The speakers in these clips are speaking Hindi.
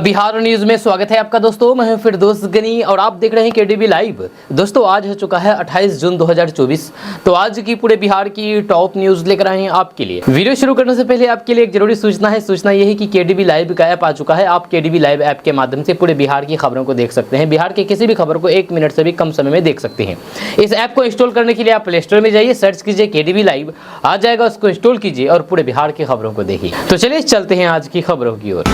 बिहार न्यूज में स्वागत है आपका दोस्तों। मैं हूं फिरदौस गनी और आप देख रहे हैं केडीबी लाइव। दोस्तों आज हो चुका है 28 जून 2024। तो आज की पूरे बिहार की टॉप न्यूज लेकर आए हैं आपके लिए। वीडियो शुरू करने से पहले आपके लिए एक जरूरी सूचना है। सूचना यह है कि केडीबी लाइव का ऐप आ चुका है। आप केडीबी लाइव ऐप के माध्यम से पूरे बिहार की खबरों को देख सकते हैं। बिहार की किसी भी खबर को 1 मिनट से भी कम समय में देख सकते हैं। इस ऐप को इंस्टॉल करने के लिए आप प्ले स्टोर में जाइए, सर्च कीजिए केडीबी लाइव, आ जाएगा, उसको इंस्टॉल कीजिए और पूरे बिहार की खबरों को देखिए। तो चलिए चलते हैं आज की खबरों की ओर।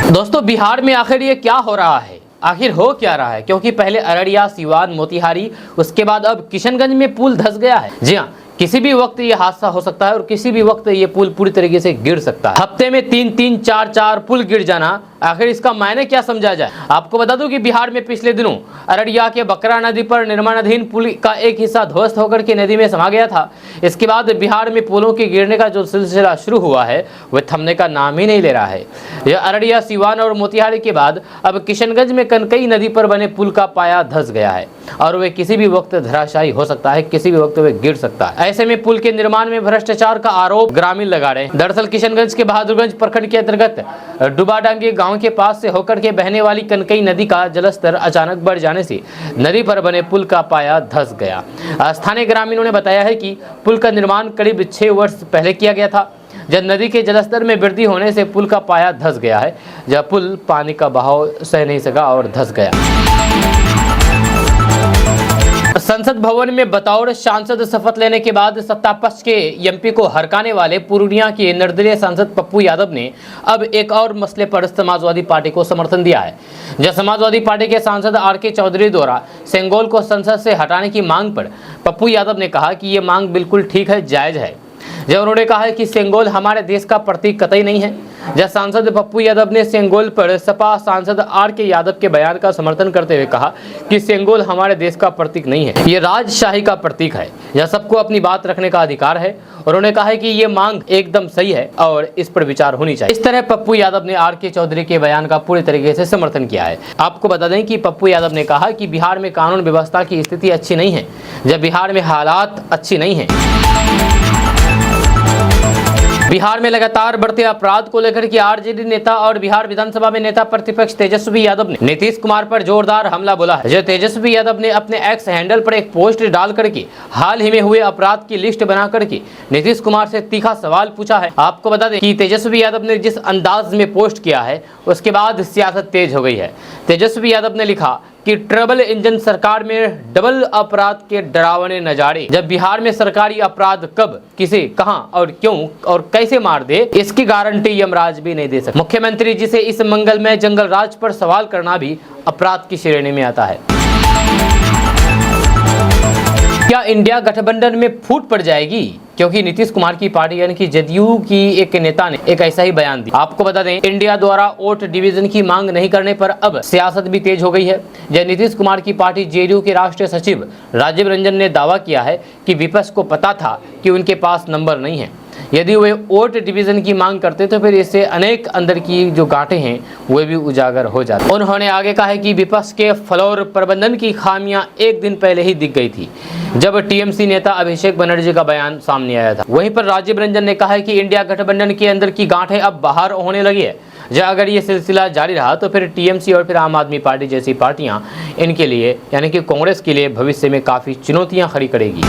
दोस्तों बिहार में आखिर ये क्या हो रहा है, आखिर हो क्या रहा है? क्योंकि पहले अररिया, सीवान, मोतिहारी, उसके बाद अब किशनगंज में पुल धंस गया है। जी हाँ, किसी भी वक्त ये हादसा हो सकता है और किसी भी वक्त ये पुल पूरी तरीके से गिर सकता है। हफ्ते में 3-3, 4-4 पुल गिर जाना, आखिर इसका मायने क्या समझा जाए? आपको बता दूं कि बिहार में पिछले दिनों अररिया के बकरा नदी पर निर्माणाधीन पुल का एक हिस्सा ध्वस्त होकर के नदी में समा गया था। इसके बाद बिहार में पुलों के गिरने का जो सिलसिला शुरू हुआ है वह थमने का नाम ही नहीं ले रहा है। यह अररिया, सीवान और मोतिहारी के बाद अब किशनगंज में कनकई नदी पर बने पुल का पाया धंस गया है और वह किसी भी वक्त धराशायी हो सकता है, किसी भी वक्त वह गिर सकता है। ऐसे में पुल के निर्माण में भ्रष्टाचार का आरोप ग्रामीण लगा रहे हैं। दरअसल किशनगंज के बहादुरगंज प्रखंड के अंतर्गत डुबाडांगी गांव के पास से होकर के बहने वाली कनकई नदी का जलस्तर अचानक बढ़ जाने से नदी पर बने पुल का पाया धंस गया। स्थानीय ग्रामीणों ने बताया है कि पुल का निर्माण करीब 6 वर्ष पहले किया गया था, जब नदी के जलस्तर में वृद्धि होने से पुल का पाया धंस गया है। जब पुल पानी का बहाव सह नहीं सका और धंस गया। संसद भवन में बतौर सांसद शपथ लेने के बाद सत्ता पक्ष के एमपी को हरकाने वाले पूर्णिया के निर्दलीय सांसद पप्पू यादव ने अब एक और मसले पर समाजवादी पार्टी को समर्थन दिया है। जब समाजवादी पार्टी के सांसद आर.के. चौधरी द्वारा सेंगोल को संसद से हटाने की मांग पर पप्पू यादव ने कहा कि ये मांग बिल्कुल ठीक है, जायज है। जब उन्होंने कहा है कि सेंगोल हमारे देश का प्रतीक कतई नहीं है। जब सांसद पप्पू यादव ने सेंगोल पर सपा सांसद आर.के. यादव के बयान का समर्थन करते हुए कहा कि सेंगोल हमारे देश का प्रतीक नहीं है, ये राजशाही का प्रतीक है। यह सबको अपनी बात रखने का अधिकार है। उन्होंने कहा है कि ये मांग एकदम सही है और इस पर विचार होनी चाहिए। इस तरह पप्पू यादव ने आर.के. चौधरी के बयान का पूरी तरीके से समर्थन किया है। आपको बता दें कि पप्पू यादव ने कहा कि बिहार में कानून व्यवस्था की स्थिति अच्छी नहीं है, जब बिहार में हालात अच्छी नहीं है। बिहार में लगातार बढ़ते अपराध को लेकर के आरजेडी नेता और बिहार विधानसभा में नेता प्रतिपक्ष तेजस्वी यादव ने नीतीश कुमार पर जोरदार हमला बोला है। जो तेजस्वी यादव ने अपने एक्स हैंडल पर एक पोस्ट डाल करके हाल ही में हुए अपराध की लिस्ट बना करके नीतीश कुमार से तीखा सवाल पूछा है। आपको बता दें कि तेजस्वी यादव ने जिस अंदाज में पोस्ट किया है उसके बाद सियासत तेज हो गई है। तेजस्वी यादव ने लिखा कि ट्रबल इंजन सरकार में डबल अपराध के डरावने नजारे। जब बिहार में सरकारी अपराध कब, किसे, कहां और क्यों और कैसे मार दे, इसकी गारंटी यमराज भी नहीं दे सकता। मुख्यमंत्री जी से इस मंगलमय जंगल राज पर सवाल करना भी अपराध की श्रेणी में आता है। क्या इंडिया गठबंधन में फूट पड़ जाएगी? क्योंकि नीतीश कुमार की पार्टी यानी कि जदयू की एक नेता ने एक ऐसा ही बयान दिया। आपको बता दें इंडिया द्वारा वोट डिवीजन की मांग नहीं करने पर अब सियासत भी तेज हो गई है। जब नीतीश कुमार की पार्टी जेडीयू के राष्ट्रीय सचिव राजीव रंजन ने दावा किया है कि विपक्ष को पता था कि उनके पास नंबर नहीं है। यदि वे वोट डिवीजन की मांग करते तो फिर इससे अनेक अंदर की जो गांठें हैं वे भी उजागर हो जाती। उन्होंने आगे कहा है कि विपक्ष के फ्लोर प्रबंधन की खामियां एक दिन पहले ही दिख गई थी, जब टीएमसी नेता अभिषेक बनर्जी का बयान सामने आया था। वहीं पर राजीव रंजन ने कहा है कि इंडिया गठबंधन के अंदर की गांठें अब बाहर होने लगी है। जब अगर ये सिलसिला जारी रहा तो फिर टीएमसी और फिर आम आदमी पार्टी जैसी पार्टियां इनके लिए यानी कि कांग्रेस के लिए भविष्य में काफी चुनौतियां खड़ी करेगी।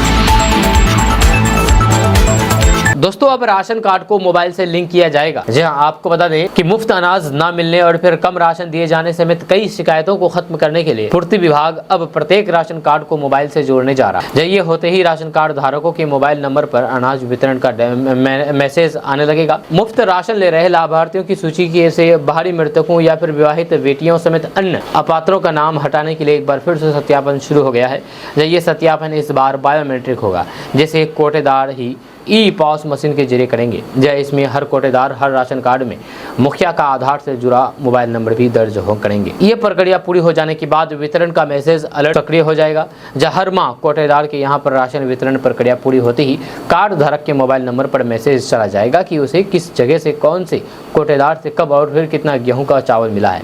दोस्तों अब राशन कार्ड को मोबाइल से लिंक किया जाएगा। जी हाँ, आपको बता दें कि मुफ्त अनाज ना मिलने और फिर कम राशन दिए जाने समेत कई शिकायतों को खत्म करने के लिए पूर्ति विभाग अब प्रत्येक राशन कार्ड को मोबाइल से जोड़ने जा रहा है। जब ये होते ही राशन कार्ड धारकों के मोबाइल नंबर पर अनाज वितरण का मैसेज आने लगेगा। मुफ्त राशन ले रहे लाभार्थियों की सूची के से बाहरी मृतकों या फिर विवाहित बेटियों समेत अन्य अपात्रों का नाम हटाने के लिए एक बार फिर से सत्यापन शुरू हो गया है। जब ये सत्यापन इस बार बायोमेट्रिक होगा, जैसे कोटेदार ही ई-पॉस मशीन के जरिए करेंगे। जय इसमें हर कोटेदार हर राशन कार्ड में मुखिया का आधार से जुड़ा मोबाइल नंबर भी दर्ज हो करेंगे। ये प्रक्रिया पूरी हो जाने के बाद वितरण का मैसेज अलर्ट सक्रिय हो जाएगा। जब हर माह कोटेदार के यहाँ पर राशन वितरण प्रक्रिया पूरी होते ही कार्ड धारक के मोबाइल नंबर पर मैसेज चला जाएगा कि उसे किस जगह से कौन से कोटेदार से कब और फिर कितना गेहूँ का चावल मिला है।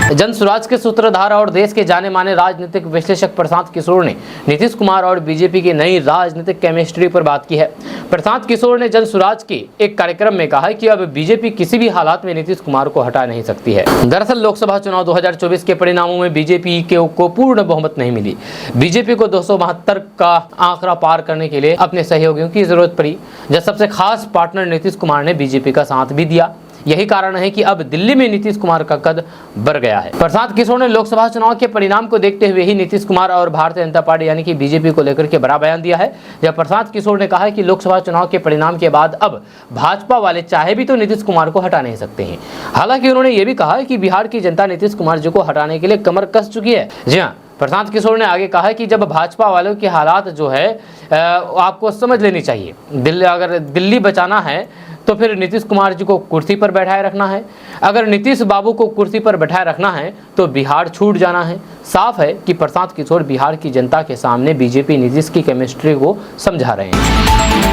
जन स्वराज के सूत्रधार और देश के जाने माने राजनीतिक विश्लेषक प्रशांत किशोर ने नीतीश कुमार और बीजेपी की नई राजनीतिक केमिस्ट्री पर बात की है। प्रशांत किशोर ने जन स्वराज के एक कार्यक्रम में कहा कि अब बीजेपी किसी भी हालात में नीतीश कुमार को हटा नहीं सकती है। दरअसल लोकसभा चुनाव 2024 के परिणामों में बीजेपी को पूर्ण बहुमत नहीं मिली। बीजेपी को 272 का आंकड़ा पार करने के लिए अपने सहयोगियों की जरूरत पड़ी, जब सबसे खास पार्टनर नीतीश कुमार ने बीजेपी का साथ भी दिया। यही कारण है कि अब दिल्ली में नीतीश कुमार का कद बढ़ गया है। प्रशांत किशोर ने लोकसभा चुनाव के परिणाम को देखते हुए ही नीतीश कुमार और भारतीय जनता पार्टी यानी कि बीजेपी को लेकर के बड़ा बयान दिया है। जब प्रशांत किशोर ने कहा है कि लोकसभा चुनाव के परिणाम के बाद अब भाजपा वाले चाहे भी तो नीतीश कुमार को हटा नहीं सकते हैं। हालांकि उन्होंने ये भी कहा कि बिहार की जनता नीतीश कुमार जी को हटाने के लिए कमर कस चुकी है। जी हाँ, प्रशांत किशोर ने आगे कहा कि जब भाजपा वालों की हालात जो है आपको समझ लेनी चाहिए। अगर दिल्ली बचाना है तो फिर नीतीश कुमार जी को कुर्सी पर बैठाए रखना है। अगर नीतीश बाबू को कुर्सी पर बैठाए रखना है तो बिहार छूट जाना है। साफ है कि प्रशांत किशोर बिहार की जनता के सामने बीजेपी नीतीश की केमिस्ट्री को समझा रहे हैं।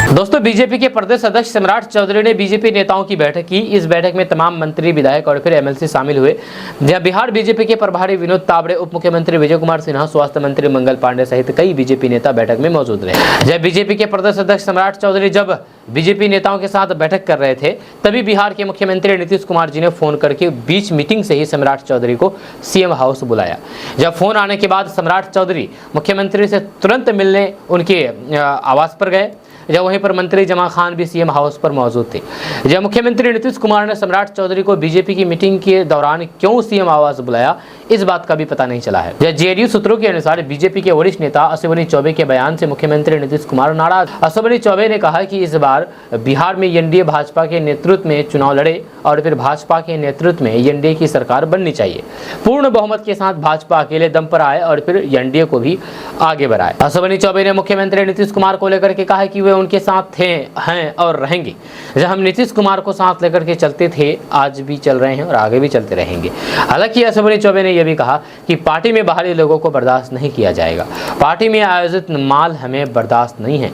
दोस्तों, बीजेपी के प्रदेश अध्यक्ष सम्राट चौधरी ने बीजेपी नेताओं की बैठक की। इस बैठक में तमाम मंत्री, विधायक और फिर एमएलसी शामिल हुए, जहां बिहार बीजेपी के प्रभारी विनोद तावड़े, उप मुख्यमंत्री विजय कुमार सिन्हा, स्वास्थ्य मंत्री मंगल पांडे सहित कई बीजेपी नेता बैठक में मौजूद रहे। जब बीजेपी के प्रदेश अध्यक्ष सम्राट चौधरी जब बीजेपी नेताओं के साथ बैठक कर रहे थे, तभी बिहार के मुख्यमंत्री नीतीश कुमार जी ने फोन करके बीच मीटिंग से ही सम्राट चौधरी को सीएम हाउस बुलाया। जब फोन आने के बाद सम्राट चौधरी मुख्यमंत्री से तुरंत मिलने उनके आवास पर गए। जब वहीं पर मंत्री जमा खान भी सीएम हाउस पर मौजूद थे। जब मुख्यमंत्री नीतीश कुमार ने सम्राट चौधरी को बीजेपी की मीटिंग के दौरान क्यों सीएम आवास बुलाया, इस बात का भी पता नहीं चला है। जेडीयू सूत्रों के अनुसार बीजेपी के वरिष्ठ नेता अश्विनी चौबे के बयान से मुख्यमंत्री नीतीश कुमार नाराज। अश्विनी चौबे ने कहा कि इस बार बिहार में एनडीए भाजपा के नेतृत्व में चुनाव लड़े और फिर भाजपा के नेतृत्व में एनडीए की सरकार बननी चाहिए। पूर्ण बहुमत के साथ भाजपा अकेले दम पर आए और फिर एनडीए को भी आगे बढ़ाए। अश्विनी चौबे ने मुख्यमंत्री नीतीश कुमार को लेकर के कहा कि वे उनके साथ हैं और रहेंगे। जब हम नीतीश कुमार को साथ लेकर के चलते थे, आज भी चल रहे हैं और आगे भी चलते रहेंगे। हालांकि अश्विनी चौबे ने यह भी कहा कि पार्टी में बाहरी लोगों को बर्दाश्त नहीं किया जाएगा। पार्टी में आयोजित माल हमें बर्दाश्त नहीं है।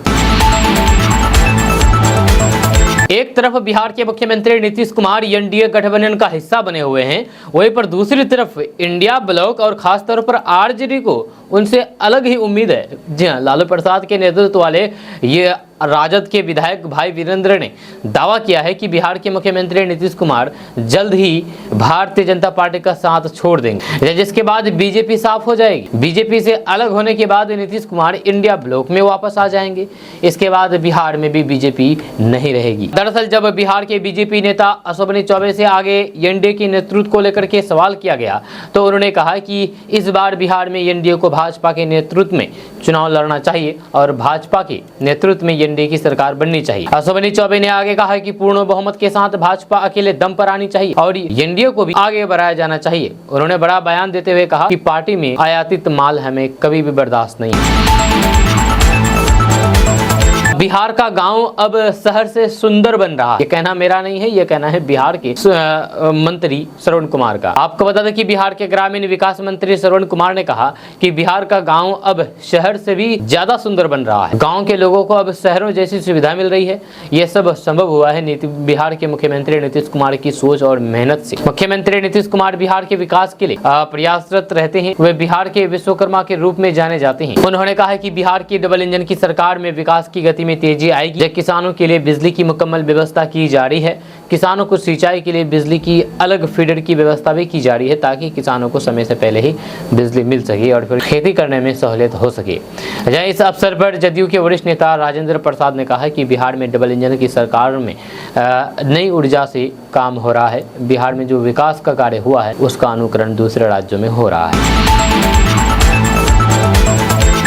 एक तरफ बिहार के मुख्यमंत्री नीतीश कुमार एनडीए गठबंधन का हिस्सा बने हुए हैं, वहीं पर दूसरी तरफ इंडिया ब्लॉक और खासतौर पर आरजेडी को उनसे अलग ही उम्मीद है। जी हाँ, लालू प्रसाद के नेतृत्व वाले ये राजद के विधायक भाई वीरेंद्र ने दावा किया है कि बिहार के मुख्यमंत्री नीतीश कुमार जल्द ही भारतीय जनता पार्टी का साथ छोड़ देंगे, जिसके बाद बीजेपी साफ हो जाएगी। बीजेपी से अलग होने के बाद नीतीश कुमार इंडिया ब्लॉक में वापस आ जाएंगे। इसके बाद बिहार में भी बीजेपी नहीं रहेगी। दरअसल जब बिहार के बीजेपी नेता अश्विनी चौबे से आगे एनडीए के नेतृत्व को लेकर के सवाल किया गया तो उन्होंने कहा कि इस बार बिहार में एनडीए को भाजपा के नेतृत्व में चुनाव लड़ना चाहिए और भाजपा के नेतृत्व में एनडीए की सरकार बननी चाहिए। अश्विनी चौबे ने आगे कहा कि पूर्ण बहुमत के साथ भाजपा अकेले दम पर आनी चाहिए और एनडीए को भी आगे बढ़ाया जाना चाहिए। उन्होंने बड़ा बयान देते हुए कहा कि पार्टी में आयातित माल हमें कभी भी बर्दाश्त नहीं है। बिहार का गांव अब शहर से सुंदर बन रहा है। ये कहना मेरा नहीं है, ये कहना है बिहार के मंत्री श्रवण कुमार का। आपको बता दें कि बिहार के ग्रामीण विकास मंत्री श्रवण कुमार ने कहा कि बिहार का गांव अब शहर से भी ज्यादा सुंदर बन रहा है। गांव के लोगों को अब शहरों जैसी सुविधा मिल रही है। ये सब संभव हुआ है बिहार के मुख्यमंत्री नीतीश कुमार की सोच और मेहनत से। मुख्यमंत्री नीतीश कुमार बिहार के विकास के लिए प्रयासरत रहते हैं। वे बिहार के विश्वकर्मा के रूप में जाने जाते हैं। उन्होंने कहा कि बिहार की डबल इंजन की सरकार में विकास की गति में तेजी आएगी। किसानों के लिए बिजली की मुकम्मल व्यवस्था की जा रही है। किसानों को सिंचाई के लिए बिजली की अलग फीडर की व्यवस्था भी की जा रही है ताकि किसानों को समय से पहले ही बिजली मिल सके और फिर खेती करने में सहूलियत हो सके। इस अवसर पर जदयू के वरिष्ठ नेता राजेंद्र प्रसाद ने कहा कि बिहार में डबल इंजन की सरकार में नई ऊर्जा से काम हो रहा है। बिहार में जो विकास का कार्य हुआ है उसका अनुकरण दूसरे राज्यों में हो रहा है।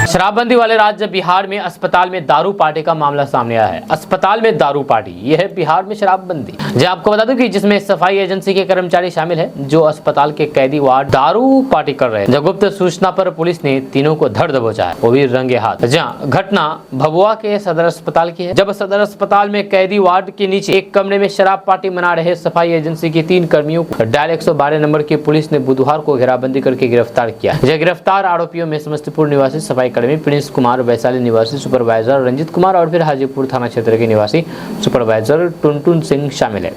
शराबबंदी वाले राज्य बिहार में अस्पताल में दारू पार्टी का मामला सामने आया है। अस्पताल में दारू पार्टी, यह है बिहार में शराबबंदी। जो आपको बता दूं कि जिसमें सफाई एजेंसी के कर्मचारी शामिल हैं, जो अस्पताल के कैदी वार्ड दारू पार्टी कर रहे हैं। जब गुप्त सूचना पर पुलिस ने तीनों को धर दबोचा है, वो भी रंगे हाथ। जहाँ घटना भभुआ के सदर अस्पताल की है। जब सदर अस्पताल में कैदी वार्ड के नीचे एक कमरे में शराब पार्टी मना रहे सफाई एजेंसी के 3 कर्मियों को डायल 112 नंबर की पुलिस ने बुधवार को घेराबंदी करके गिरफ्तार किया। गिरफ्तार आरोपियों में समस्तीपुर निवासी सफाई कर्मी प्रिंस कुमार, वैशाली निवासी सुपरवाइजर रंजित कुमार और फिर हाजीपुर थाना क्षेत्र के निवासी सुपरवाइजर टुनटुन सिंह शामिल है।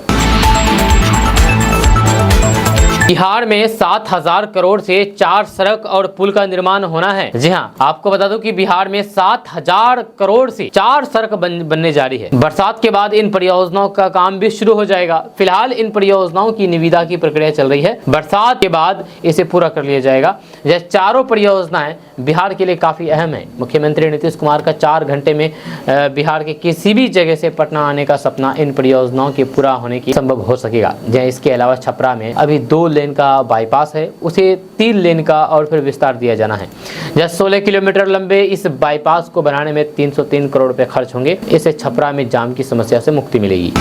बिहार में 7,000 करोड़ से 4 सड़क और पुल का निर्माण होना है। जी हाँ, आपको बता दूं कि बिहार में 7,000 करोड़ से 4 सड़क बनने जा रही है। बरसात के बाद इन परियोजनाओं का काम भी शुरू हो जाएगा। फिलहाल इन परियोजनाओं की निविदा की प्रक्रिया चल रही है। बरसात के बाद इसे पूरा कर लिया जाएगा। यह चारों परियोजनाएं बिहार के लिए काफी अहम है। मुख्यमंत्री नीतीश कुमार का 4 घंटे में बिहार के किसी भी जगह से पटना आने का सपना इन परियोजनाओं के पूरा होने की संभव हो सकेगा। इसके अलावा छपरा में अभी 2 लेन का बाईपास है, उसे 3 लेन का और फिर विस्तार दिया जाना है। 16 किलोमीटर लंबे इस बाईपास को बनाने में 303 करोड़ रुपए खर्च होंगे। इससे छपरा में जाम की समस्या से मुक्ति मिलेगी।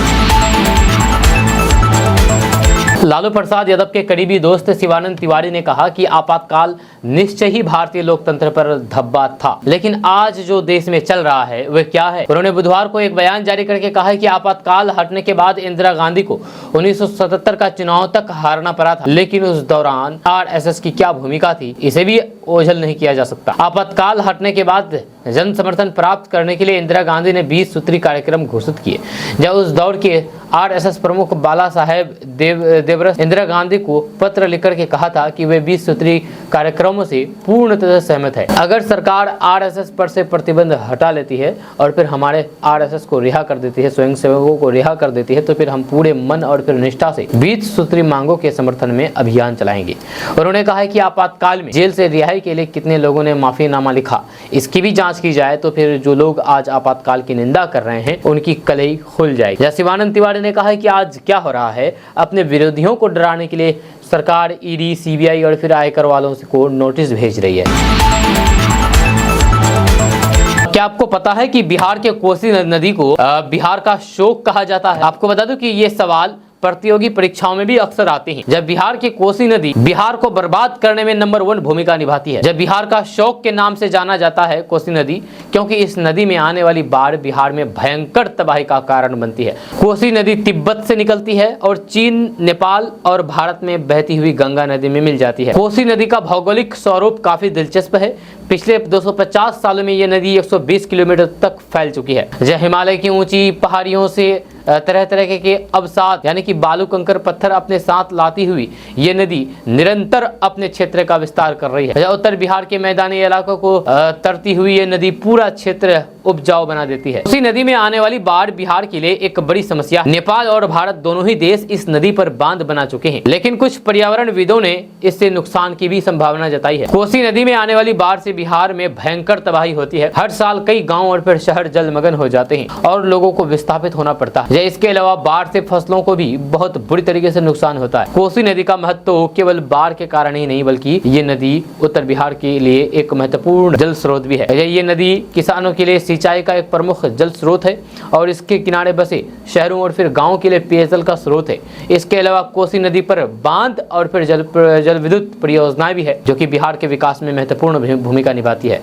लालू प्रसाद यादव के करीबी दोस्त शिवानंद तिवारी ने कहा कि आपातकाल निश्चय ही भारतीय लोकतंत्र पर धब्बा था, लेकिन आज जो देश में चल रहा है वह क्या है। उन्होंने बुधवार को एक बयान जारी करके कहा है कि आपातकाल हटने के बाद इंदिरा गांधी को 1977 का चुनाव तक हारना पड़ा था, लेकिन उस दौरान आरएसएस की क्या भूमिका थी इसे भी ओझल नहीं किया जा सकता। आपातकाल हटने के बाद जन समर्थन प्राप्त करने के लिए इंदिरा गांधी ने 20 सूत्री कार्यक्रम घोषित किए। जब उस दौर के आरएसएस प्रमुख बाला साहेब देवरस इंदिरा गांधी को पत्र लिखकर के कहा था कि वे 20 सूत्री कार्यक्रमों से पूर्णतः सहमत है। अगर सरकार आरएसएस पर से प्रतिबंध हटा लेती है और फिर हमारे आरएसएस को रिहा कर देती है, स्वयंसेवकों को रिहा कर देती है, तो फिर हम पूरे मन और फिर निष्ठा से 20 सूत्री मांगों के समर्थन में अभियान चलाएंगे। उन्होंने कहा है कि आपातकाल में जेल से रिहाई के लिए कितने लोगों ने माफीनामा लिखा, इसकी भी जांच की जाए, तो फिर जो लोग आज आपातकाल की निंदा कर रहे हैं उनकी कलई खुल जाएगी। शिवानंद तिवारी ने कहा है कि आज क्या हो रहा है, अपने विरोधियों को डराने के लिए सरकार ईडी, सीबीआई और फिर आयकर वालों को नोटिस भेज रही है। क्या आपको पता है कि बिहार के कोसी नदी को बिहार का शोक कहा जाता है? आपको बता दूं कि ये सवाल प्रतियोगी परीक्षाओं में भी अक्सर आते हैं। जब बिहार की कोसी नदी बिहार को बर्बाद करने में नंबर 1 भूमिका निभाती है। जब बिहार का शोक के नाम से जाना जाता है कोसी नदी, क्योंकि इस नदी में आने वाली बाढ़ बिहार में भयंकर तबाही का कारण बनती है। कोसी नदी तिब्बत से निकलती है और चीन, नेपाल और भारत में बहती हुई गंगा नदी में मिल जाती है। कोसी नदी का भौगोलिक स्वरूप काफी दिलचस्प है। पिछले 250 सालों में यह नदी 120 किलोमीटर तक फैल चुकी है। जब हिमालय की ऊंची पहाड़ियों से तरह तरह के अवसाद यानी कि बालू, कंकर, पत्थर अपने साथ लाती हुई ये नदी निरंतर अपने क्षेत्र का विस्तार कर रही है। उत्तर बिहार के मैदानी इलाकों को तरती हुई ये नदी पूरा क्षेत्र उपजाऊ बना देती है। उसी नदी में आने वाली बाढ़ बिहार के लिए एक बड़ी समस्या। नेपाल और भारत दोनों ही देश इस नदी पर बांध बना चुके हैं, लेकिन कुछ पर्यावरणविदों ने इससे नुकसान की भी संभावना जताई है। कोसी नदी में आने वाली बाढ़ से बिहार में भयंकर तबाही होती है। हर साल कई गाँव और फिर शहर जलमग्न हो जाते हैं और लोगों को विस्थापित होना पड़ता है। इसके अलावा बाढ़ से फसलों को भी बहुत बुरी तरीके से नुकसान होता है। कोसी नदी का महत्व केवल बाढ़ के कारण ही नहीं, बल्कि ये नदी उत्तर बिहार के लिए एक महत्वपूर्ण जल स्रोत भी है। ये नदी किसानों के लिए सिंचाई का एक प्रमुख जल स्रोत है और इसके किनारे बसे शहरों और फिर गाँव के लिए पेयजल का स्रोत है। इसके अलावा कोसी नदी पर बांध और फिर जल विद्युत परियोजनाएं भी है, जो कि बिहार के विकास में महत्वपूर्ण भूमिका निभाती है।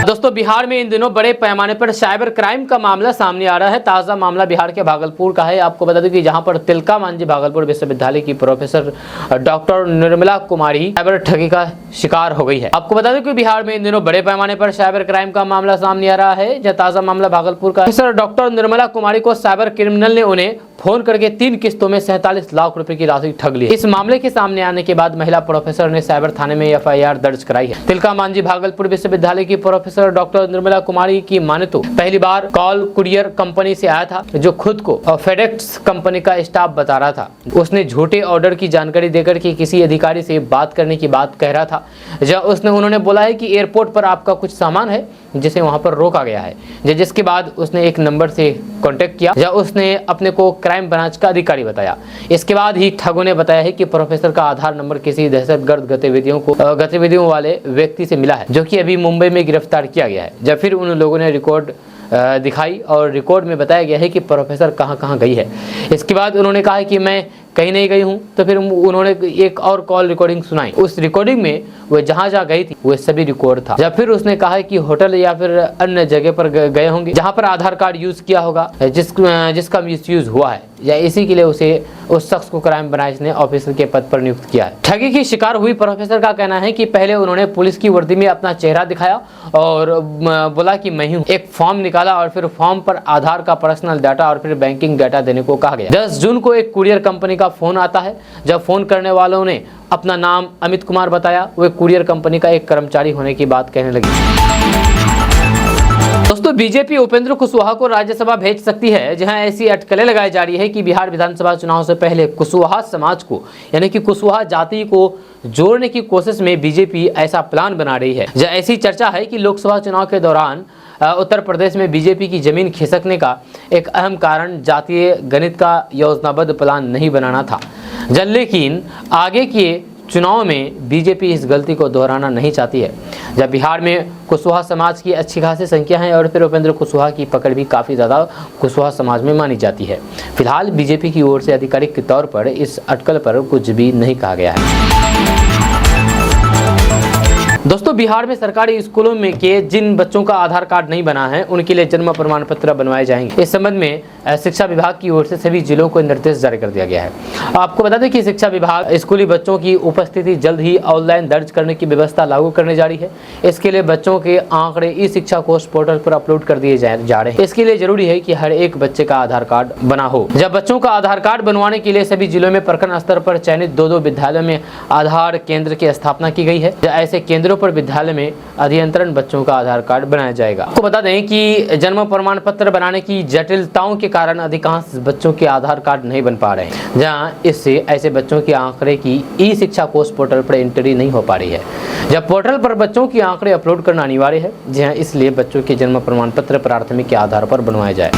दोस्तों, बिहार में इन दिनों बड़े पैमाने पर साइबर क्राइम का मामला सामने आ रहा है। ताजा मामला बिहार के भागलपुर का है। आपको बता दूं कि जहां पर तिलका मांझी भागलपुर विश्वविद्यालय की professor doctor Nirmala Kumari cyber ठगी का शिकार हो गई है। आपको बता दें कि बिहार में इन दिनों बड़े पैमाने पर साइबर क्राइम का मामला सामने आ रहा है। जहां ताजा मामला भागलपुर का प्रोफेसर डॉक्टर निर्मला कुमारी को साइबर क्रिमिनल ने उन्हें फोन करके 3 किस्तों में 47 लाख रुपए की राशि ठग ली। इस मामले के सामने आने के बाद महिला प्रोफेसर ने साइबर थाने में FIR दर्ज कराई है। तिलका मांझी भागलपुर विश्वविद्यालय की प्रोफेसर डॉक्टर निर्मला कुमारी की माने तो पहली बार कॉल कुरियर कंपनी से आया था, जो खुद को फेडेक्स कंपनी का स्टाफ बता रहा था। उसने झूठे ऑर्डर की जानकारी देकर के किसी अधिकारी से बात करने की बात कह रहा था। जब उन्होंने बोला है कि एयरपोर्ट पर आपका कुछ सामान है जिसे वहां पर रोका गया है। जिसके बाद उसने एक नंबर से कांटेक्ट किया, जब उसने अपने को क्राइम ब्रांच का अधिकारी बताया। इसके बाद ही ठगों ने बताया है कि प्रोफेसर का आधार नंबर किसी दहशतगर्द गतिविधियों वाले व्यक्ति से मिला है, जो कि अभी मुंबई में गिरफ्तार किया गया है। जब फिर उन लोगों ने रिकॉर्ड दिखाई और रिकॉर्ड में बताया गया है कि प्रोफेसर कहां कहां गई है। इसके बाद उन्होंने कहा है कि मैं कहीं नहीं गई हूं। तो फिर उन्होंने एक और कॉल रिकॉर्डिंग सुनाई। उस रिकॉर्डिंग में वो जहां गई थी वो सभी रिकॉर्ड था। जब फिर उसने कहा कि होटल या फिर अन्य जगह पर गए होंगे जहां पर आधार कार्ड यूज किया होगा, जिसका मिसयूज हुआ है, या इसी के लिए उस शख्स को क्राइम ब्रांच ने ऑफिसर के पद पर नियुक्त किया है। ठगी की शिकार हुई प्रोफेसर का कहना है कि पहले उन्होंने पुलिस की वर्दी में अपना चेहरा दिखाया और बोला कि मैं हूं। एक फॉर्म निकाला और फिर फॉर्म पर आधार का पर्सनल डाटा और फिर बैंकिंग डाटा देने को कहा गया। 10 जून को एक कुरियर कंपनी का फ़ोन आता है। जब फ़ोन करने वालों ने अपना नाम अमित कुमार बताया, वे कुरियर कंपनी का एक कर्मचारी होने की बात कहने लगी। दोस्तों, बीजेपी उपेंद्र कुशवाहा को राज्यसभा भेज सकती है। जहां ऐसी अटकलें लगाई जा रही है कि बिहार विधानसभा चुनाव से पहले कुशवाहा समाज को यानी कि कुशवाहा जाति को जोड़ने की कोशिश में बीजेपी ऐसा प्लान बना रही है। जहां ऐसी चर्चा है कि लोकसभा चुनाव के दौरान उत्तर प्रदेश में बीजेपी की जमीन खिसकने का एक अहम कारण जातीय गणित का योजनाबद्ध प्लान नहीं बनाना था। लेकिन आगे के चुनाव में बीजेपी इस गलती को दोहराना नहीं चाहती है। जब बिहार में कुशवाहा समाज की अच्छी खासी संख्या है और फिर उपेंद्र कुशवाहा की पकड़ भी काफ़ी ज़्यादा कुशवाहा समाज में मानी जाती है। फिलहाल बीजेपी की ओर से आधिकारिक तौर पर इस अटकल पर कुछ भी नहीं कहा गया है। दोस्तों, बिहार में सरकारी स्कूलों में के जिन बच्चों का आधार कार्ड नहीं बना है उनके लिए जन्म प्रमाण पत्र बनवाए जाएंगे। इस संबंध में शिक्षा विभाग की ओर से सभी जिलों को निर्देश जारी कर दिया गया है। आपको बता दें कि शिक्षा विभाग स्कूली बच्चों की उपस्थिति जल्द ही ऑनलाइन दर्ज करने की व्यवस्था लागू करने जा रही है। इसके लिए बच्चों के आंकड़े ई शिक्षा कोष पोर्टल पर अपलोड कर दिए जा रहे हैं। इसके लिए जरूरी है कि हर एक बच्चे का आधार कार्ड बना हो। जब बच्चों का आधार कार्ड बनवाने के लिए सभी जिलों में प्रखंड स्तर पर चयनित 2 विद्यालयों में आधार केंद्र की स्थापना की गई है। ऐसे केंद्रों पर विद्यालय में अध्ययनरत बच्चों का आधार कार्ड बनाया जाएगा। आपको बता दें कि जन्म प्रमाण पत्र बनाने की जटिलताओं के कारण अधिकांश बच्चों के आधार कार्ड नहीं बन पा रहे हैं, जहां इससे ऐसे बच्चों के आंकड़े की ई शिक्षा कोष पोर्टल पर एंट्री नहीं हो पा रही है। जब पोर्टल पर बच्चों के आंकड़े अपलोड करना अनिवार्य है, जहां इसलिए बच्चों के जन्म प्रमाण पत्र प्राथमिक के आधार पर बनवाए जाए।